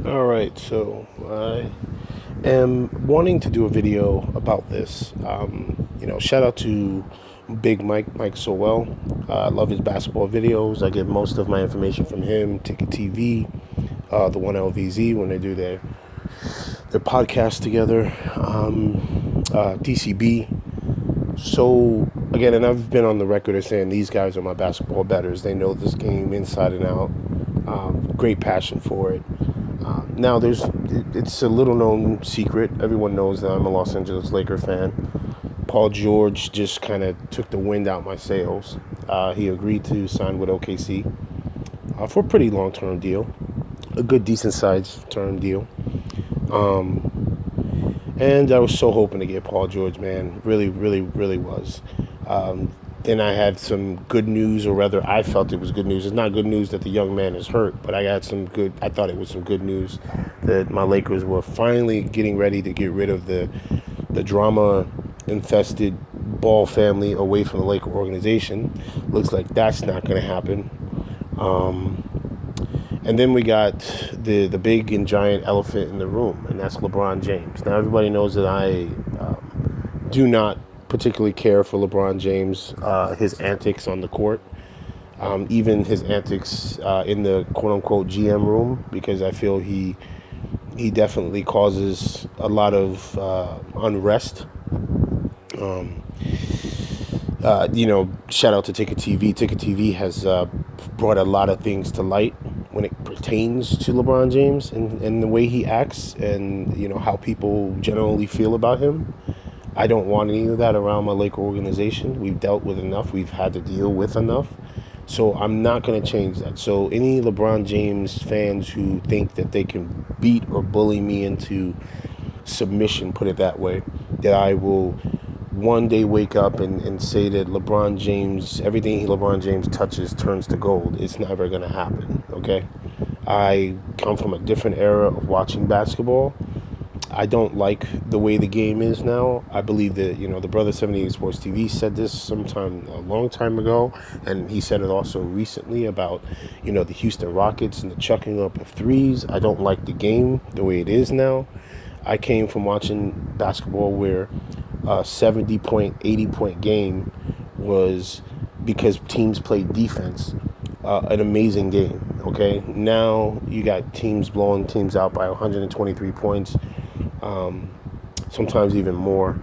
All right, so I am wanting to do a video about this. Shout out to Big Mike Sowell. I love his basketball videos. I get most of my information from him, Ticket TV, the one LVZ when they do their podcast together, DCB. So again, and I've been on the record as saying these guys are my basketball betters. They know this game inside and out. Great passion for it. Now, it's a little known secret. Everyone knows that I'm a Los Angeles Laker fan. Paul George just kind of took the wind out my sails. He agreed to sign with OKC for a pretty long-term deal, a good, decent-sized term deal. And I was so hoping to get Paul George, man. Really, really, really was. Then I had some good news, or rather, I felt it was good news. It's not good news that the young man is hurt, but I thought it was some good news that my Lakers were finally getting ready to get rid of the drama-infested Ball family away from the Laker organization. Looks like that's not going to happen. And then we got the big and giant elephant in the room, and that's LeBron James. Now, everybody knows that I do not particularly care for LeBron James, his antics on the court, even his antics in the quote-unquote GM room, because I feel he definitely causes a lot of unrest. Shout out to Ticket TV. Ticket TV has brought a lot of things to light when it pertains to LeBron James and the way he acts and, how people generally feel about him. I don't want any of that around my Laker organization. We've dealt with enough. We've had to deal with enough. So I'm not going to change that. So any LeBron James fans who think that they can beat or bully me into submission, put it that way, that I will one day wake up and say that LeBron James, everything LeBron James touches turns to gold. It's never going to happen, okay? I come from a different era of watching basketball. I don't like the way the game is now. I believe that, the brother 78 Sports TV said this sometime a long time ago, and he said it also recently about, the Houston Rockets and the chucking up of threes. I don't like the game the way it is now. I came from watching basketball where a 70-point, 80-point game was, because teams played defense, an amazing game, okay? Now you got teams blowing teams out by 123 points. Sometimes even more.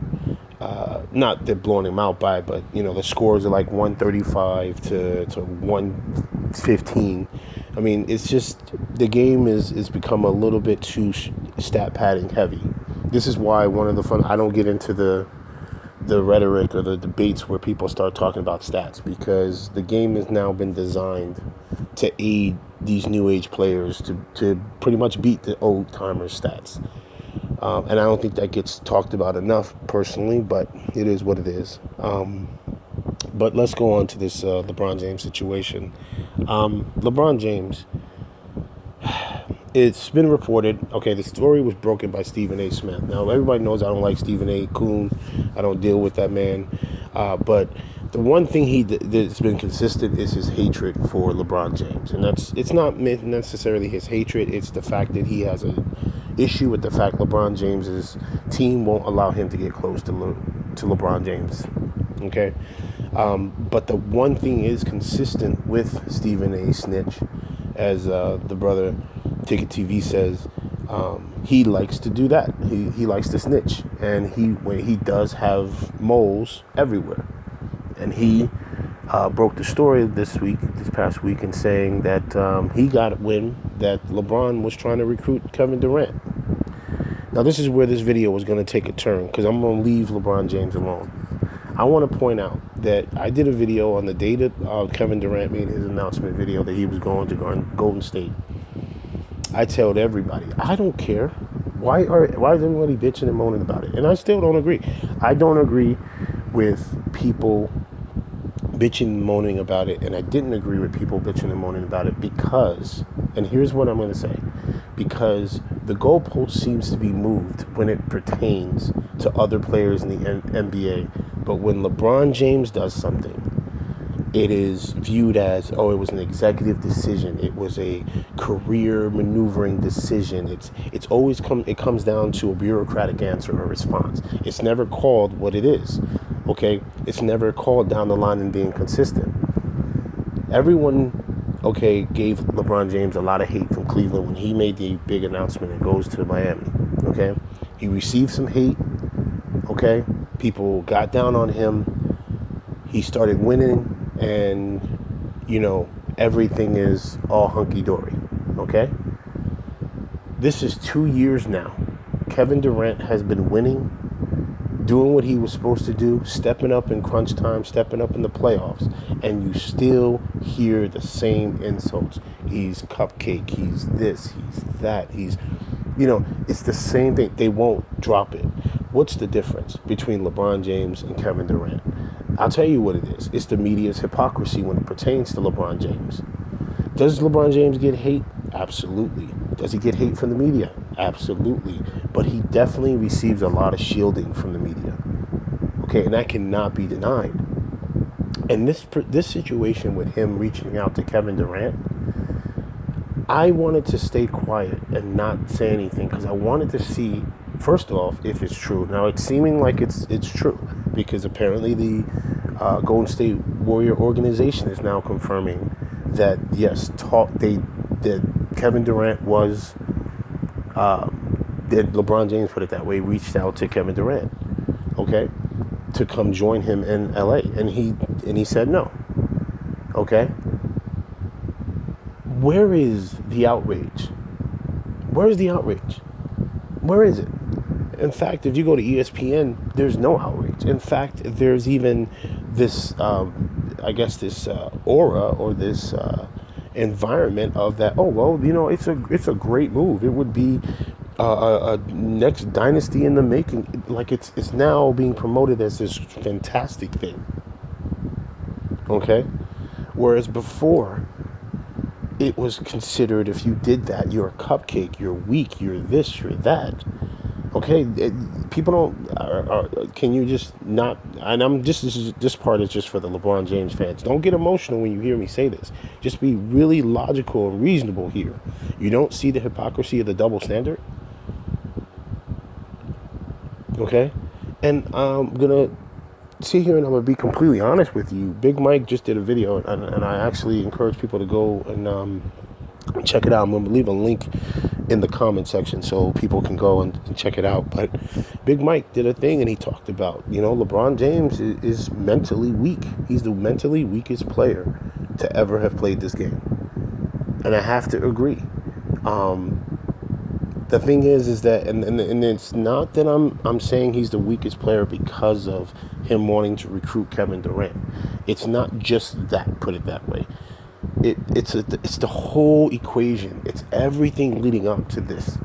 Not that blowing them out by, but the scores are like 135 to 115. I mean, it's just the game is become a little bit too stat padding heavy. This is why one of the fun. I don't get into the rhetoric or the debates where people start talking about stats, because the game has now been designed to aid these new age players to pretty much beat the old timers stats. And I don't think that gets talked about enough personally, but it is what it is. But let's go on to this LeBron James situation. LeBron James, it's been reported, okay, the story was broken by Stephen A. Smith. Now, everybody knows I don't like Stephen A. Coon. I don't deal with that man. But the one thing that's been consistent is his hatred for LeBron James. And it's not necessarily his hatred. It's the fact that he has a issue with the fact LeBron James's team won't allow him to get close to LeBron James. Okay? But the one thing is consistent with Stephen A. Snitch, as the brother Ticket TV says, he likes to do that. He likes to snitch. And he does have moles everywhere. And he broke the story this past week, in saying that he got wind that LeBron was trying to recruit Kevin Durant. Now, this is where this video was going to take a turn, because I'm going to leave LeBron James alone. I want to point out that I did a video on the day that Kevin Durant made his announcement video that he was going to Golden State. I told everybody, I don't care. Why is everybody bitching and moaning about it? And I still don't agree. I don't agree with people bitching and moaning about it, and I didn't agree with people bitching and moaning about it because, and here's what I'm going to say, because the goalpost seems to be moved when it pertains to other players in the NBA, but when LeBron James does something, it is viewed as, oh, it was an executive decision, it was a career maneuvering decision. It comes down to a bureaucratic answer or response. It's never called what it is. Okay, it's never called down the line and being consistent. Everyone, okay, gave LeBron James a lot of hate from Cleveland when he made the big announcement and goes to Miami. Okay, he received some hate. Okay, people got down on him. He started winning, and everything is all hunky-dory. Okay, this is 2 years now. Kevin Durant has been winning, doing what he was supposed to do, stepping up in crunch time, stepping up in the playoffs, and you still hear the same insults. He's cupcake, he's this, he's that, it's the same thing. They won't drop it. What's the difference between LeBron James and Kevin Durant? I'll tell you what it is. It's the media's hypocrisy when it pertains to LeBron James. Does LeBron James get hate? Absolutely. Does he get hate from the media? Absolutely. But he definitely receives a lot of shielding from the media. Okay, and that cannot be denied. And this situation with him reaching out to Kevin Durant, I wanted to stay quiet and not say anything because I wanted to see, first off, if it's true. Now, it's seeming like it's true because apparently the Golden State Warrior organization is now confirming that, yes, that Kevin Durant was, that LeBron James, put it that way, reached out to Kevin Durant, okay, to come join him in LA, and he said no. Okay, where is the outrage? Where is the outrage? Where is it? In fact, if you go to ESPN, there's no outrage. In fact, there's even this, this aura or this environment of that. Oh well, it's a great move. It would be a next dynasty in the making. Like it's now being promoted as this fantastic thing. Okay, whereas before, it was considered, if you did that, you're a cupcake, you're weak, you're this, you're that. Okay, people don't. Can you just not? And this part is just for the LeBron James fans. Don't get emotional when you hear me say this. Just be really logical and reasonable here. You don't see the hypocrisy of the double standard. Okay, and I'm gonna sit here and I'm gonna be completely honest with you. Big Mike just did a video, and I actually encourage people to go and check it out. I'm gonna leave a link in the comment section so people can go and check it out. But Big Mike did a thing and he talked about, LeBron James is mentally weak. He's the mentally weakest player to ever have played this game. And I have to agree. The thing is that, and it's not that I'm saying he's the weakest player because of him wanting to recruit Kevin Durant. It's not just that, put it that way. It's the whole equation. It's everything leading up to this.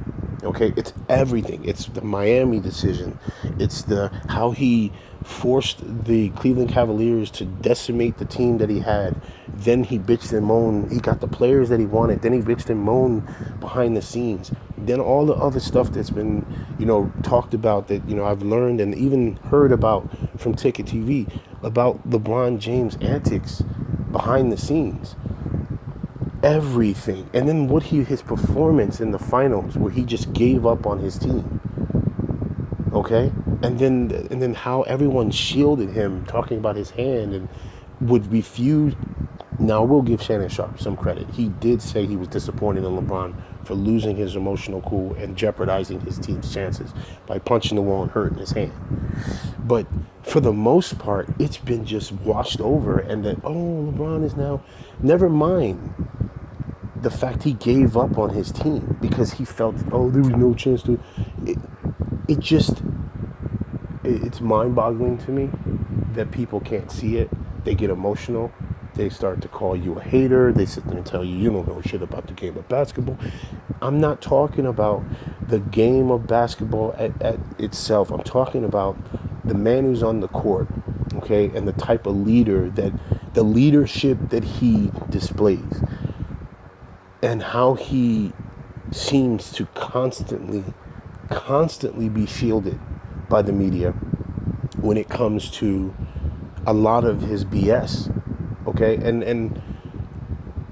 Okay, it's everything. It's the Miami decision. It's how he forced the Cleveland Cavaliers to decimate the team that he had. Then he bitched and moaned. He got the players that he wanted. Then he bitched and moaned behind the scenes. Then all the other stuff that's been, talked about that, I've learned and even heard about from Ticket TV about LeBron James' antics behind the scenes. Everything. And then his performance in the finals where he just gave up on his team. Okay? And then how everyone shielded him, talking about his hand, and would refuse. Now, we'll give Shannon Sharpe some credit. He did say he was disappointed in LeBron for losing his emotional cool and jeopardizing his team's chances by punching the wall and hurting his hand. But for the most part, it's been just washed over, and that, LeBron is now, never mind the fact he gave up on his team because he felt, there was no chance to. It's mind-boggling to me that people can't see it. They get emotional. They start to call you a hater. They sit there and tell you don't know shit about the game of basketball. I'm not talking about the game of basketball at itself. I'm talking about the man who's on the court, okay, and the type of the leadership that he displays, and how he seems to constantly be shielded by the media when it comes to a lot of his BS. Okay, and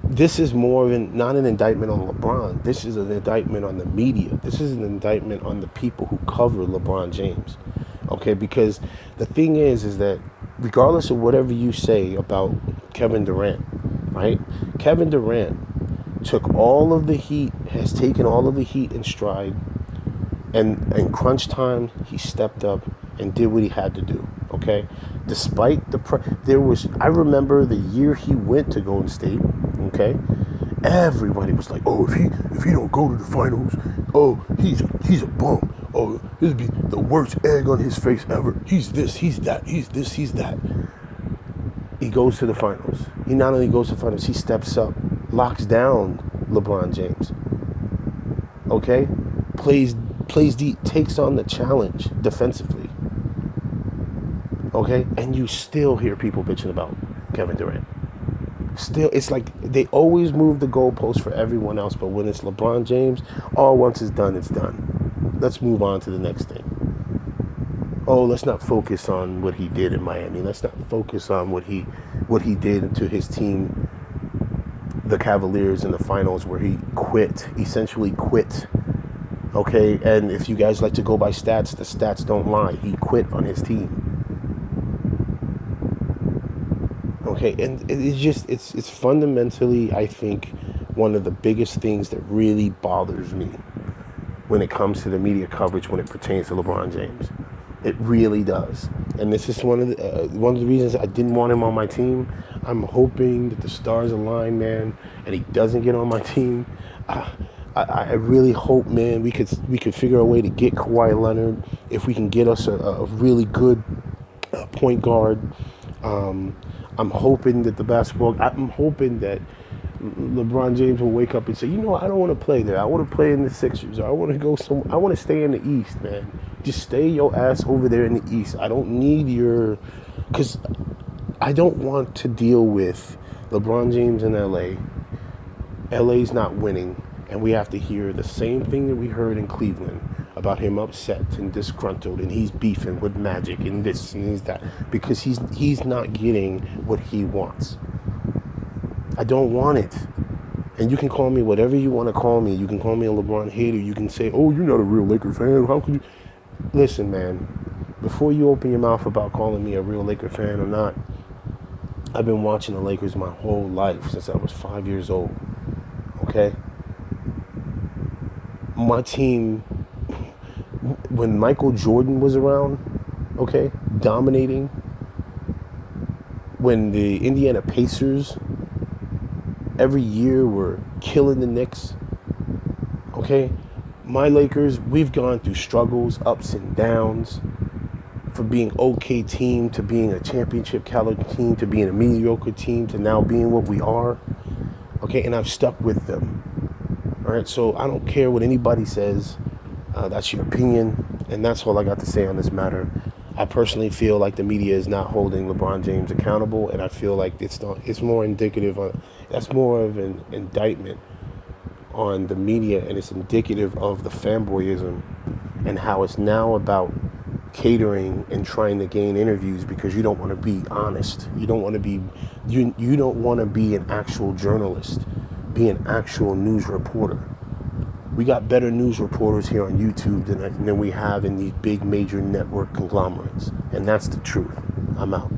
this is more of not an indictment on LeBron. This is an indictment on the media. This is an indictment on the people who cover LeBron James. Okay, because the thing is that regardless of whatever you say about Kevin Durant, right? Kevin Durant took all of the heat, has taken all of the heat in stride, and in crunch time, he stepped up and did what he had to do. Okay, despite there was, I remember the year he went to Golden State. Okay, everybody was like, "Oh, if he don't go to the finals, oh, he's a bum. Oh, this would be the worst egg on his face ever. He's this, he's that, he's this, he's that." He goes to the finals. He not only goes to the finals, he steps up, locks down LeBron James. Okay, plays deep, takes on the challenge defensively. Okay, and you still hear people bitching about Kevin Durant. Still, it's like they always move the goalpost for everyone else, but when it's LeBron James, once it's done, it's done. Let's move on to the next thing. Oh, let's not focus on what he did in Miami. Let's not focus on what he did to his team, the Cavaliers, in the finals, where he essentially quit. Okay, and if you guys like to go by stats, the stats don't lie. He quit on his team. Okay, and it's fundamentally, I think, one of the biggest things that really bothers me when it comes to the media coverage when it pertains to LeBron James. It really does, and this is one of the reasons I didn't want him on my team. I'm hoping that the stars align, man, and he doesn't get on my team. I really hope, man, we could figure a way to get Kawhi Leonard, if we can get us a really good point guard. I'm hoping that I'm hoping that LeBron James will wake up and say, I don't want to play there. I want to play in the Sixers. Or I want to stay in the East, man. Just stay your ass over there in the East. I don't need because I don't want to deal with LeBron James in LA. LA's not winning, and we have to hear the same thing that we heard in Cleveland about him upset and disgruntled, and he's beefing with Magic and this and that, because he's not getting what he wants. I don't want it. And you can call me whatever you want to call me. You can call me a LeBron hater. You can say, "Oh, you're not a real Laker fan. How could you?" Listen, man, before you open your mouth about calling me a real Laker fan or not, I've been watching the Lakers my whole life, since I was 5 years old. Okay? My team, when Michael Jordan was around, okay, dominating, when the Indiana Pacers every year were killing the Knicks, okay, my Lakers, we've gone through struggles, ups and downs, from being okay team to being a championship caliber team to being a mediocre team to now being what we are, okay, and I've stuck with them. All right, so I don't care what anybody says. That's your opinion, and that's all I got to say on this matter. I personally feel like the media is not holding LeBron James accountable, and I feel like it's more indicative that's more of an indictment on the media, and it's indicative of the fanboyism and how it's now about catering and trying to gain interviews because you don't want to be honest. You don't want to be you don't want to be an actual journalist, be an actual news reporter. We got better news reporters here on YouTube than we have in these big major network conglomerates. And that's the truth. I'm out.